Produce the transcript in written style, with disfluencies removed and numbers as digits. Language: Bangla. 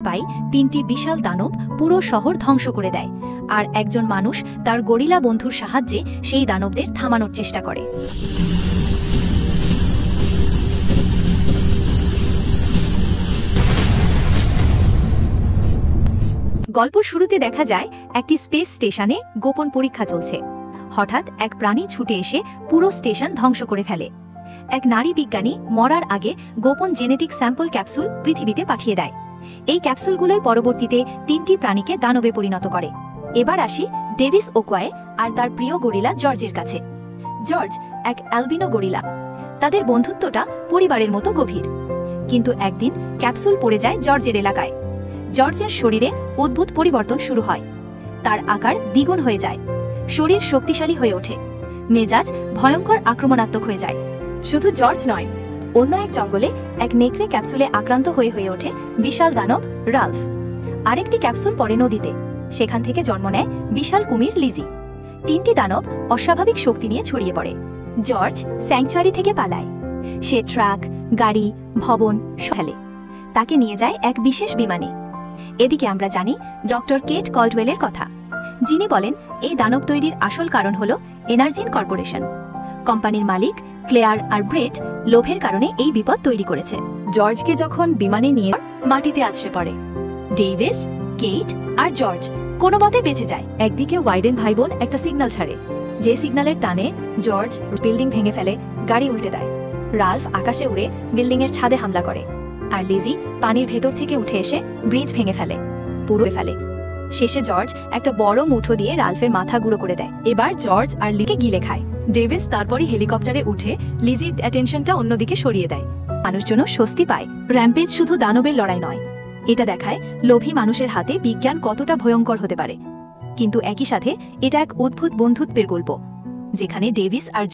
পাই তিনটি বিশাল দানব পুরো শহর ধ্বংস করে দেয়, আর একজন মানুষ তার গরিলা বন্ধুর সাহায্যে সেই দানবদের থামানোর চেষ্টা করে। গল্পের শুরুতে দেখা যায় একটি স্পেস স্টেশনে গোপন পরীক্ষা চলছে। হঠাৎ এক প্রাণী ছুটে এসে পুরো স্টেশন ধ্বংস করে ফেলে। এক নারী বিজ্ঞানী মরার আগে গোপন জেনেটিক স্যাম্পল ক্যাপসুল পৃথিবীতে পাঠিয়ে দেয়। এই ক্যাপসুলগুলোই পরবর্তীতে তিনটি প্রাণীকে দানবে পরিণত করে। এবার আসি ডেভিস ওকোয়ায় আর তার প্রিয় গরিলা জর্জের কাছে। জর্জ এক অ্যালবিনো গরিলা। তাদের বন্ধুত্বটা পরিবারের মতো গভীর। কিন্তু একদিন ক্যাপসুল পড়ে যায় জর্জের এলাকায়। জর্জের শরীরে অদ্ভুত পরিবর্তন শুরু হয়। তার আকার দ্বিগুণ হয়ে যায়, শরীর শক্তিশালী হয়ে ওঠে, মেজাজ ভয়ঙ্কর আক্রমণাত্মক হয়ে যায়। শুধু জর্জ নয়, অন্য এক জঙ্গলে এক নেকড়ে ক্যাপসুলে আক্রান্ত হয়ে ওঠে বিশাল দানব রাল্ফ। আরেকটি ক্যাপসুল পড়ে নদীতে, সেখান থেকে জন্ম নেয় বিশাল কুমির লিজি। তিনটি দানব অস্বাভাবিক শক্তি নিয়ে ছড়িয়ে পড়ে। জর্জ স্যাংচুয়ারি থেকে পালায়। সে ট্রাক, গাড়ি, ভবন ফেলে। তাকে নিয়ে যায় এক বিশেষ বিমানে। এদিকে আমরা জানি ডক্টর কেট কল্ডওয়েলের কথা, যিনি বলেন এই দানব তৈরির আসল কারণ হল এনার্জিন কর্পোরেশন। কোম্পানির মালিক ক্লেয়ার আর ব্রেট লোভের কারণে এই বিপদ তৈরি করেছে। জর্জকে যখন বিমানে নিয়ে মাটিতে আছড়ে পড়ে, ডেভিস, কেট আর জর্জ কোনো মতে বেঁচে যায়। একদিকে ওয়াইডেন ভাইবোন একটা সিগন্যাল ছাড়ে, যে সিগন্যালের টানে জর্জ বিল্ডিং ভেঙে ফেলে, গাড়ি উল্টে দেয়। রাল্ফ আকাশে উড়ে বিল্ডিং এর ছাদে হামলা করে, আর লিজি পানির ভেতর থেকে উঠে এসে ব্রিজ ভেঙে ফেলে, পুরো ফেলে। শেষে জর্জ একটা বড় মুঠো দিয়ে রাল্ফের মাথা গুঁড়ো করে দেয়। এবার জর্জ আর লিকে গিলে খায়। ডেভিস তারপরই হেলিকপ্টারে উঠে লিজির অ্যাটেনশনটা অন্যদিকে সরিয়ে দেয়। মানুষজন স্বস্তি পায়। র্যাম্পেজ শুধু দানবের লড়াই নয়, এটা দেখায় লোভী মানুষের হাতে বিজ্ঞান কতটা ভয়ঙ্কর হতে পারে। কিন্তু একই সাথে এটা এক অদ্ভুত বন্ধুত্বের গল্প, যেখানে ডেভিস আর